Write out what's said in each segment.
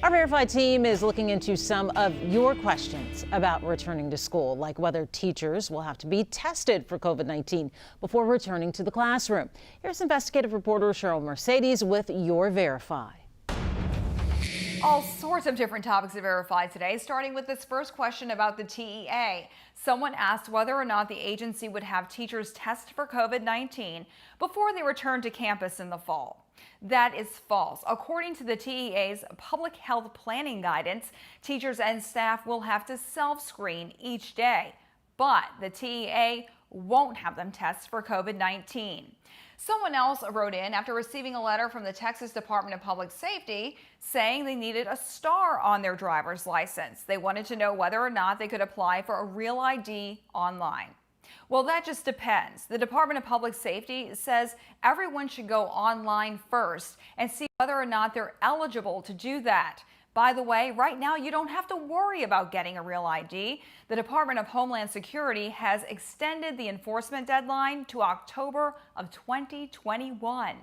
Our Verified team is looking into some of your questions about returning to school, like whether teachers will have to be tested for COVID-19 before returning to the classroom. Here's investigative reporter Cheryl Mercedes with your Verify. All sorts of different topics to verify today, starting with this first question about the TEA. Someone asked whether or not the agency would have teachers test for COVID-19 before they return to campus in the fall. That is false. According to the TEA's public health planning guidance, teachers and staff will have to self-screen each day, but the TEA won't have them test for COVID-19. Someone else wrote in after receiving a letter from the Texas Department of Public Safety saying they needed a star on their driver's license. They wanted to know whether or not they could apply for a real ID online. Well, that just depends. The Department of Public Safety says everyone should go online first and see whether or not they're eligible to do that. By the way, right now you don't have to worry about getting a real ID. The Department of Homeland Security has extended the enforcement deadline to October of 2021.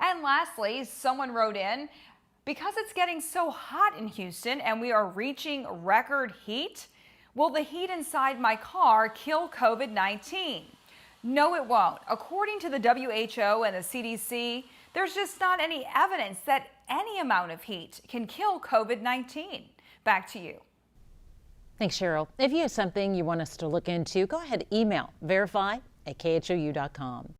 And lastly, someone wrote in, because it's getting so hot in Houston and we are reaching record heat, will the heat inside my car kill COVID-19? No, it won't. According to the WHO and the CDC, there's just not any evidence that any amount of heat can kill COVID-19. Back to you. Thanks, Cheryl. If you have something you want us to look into, go ahead, email verify@khou.com.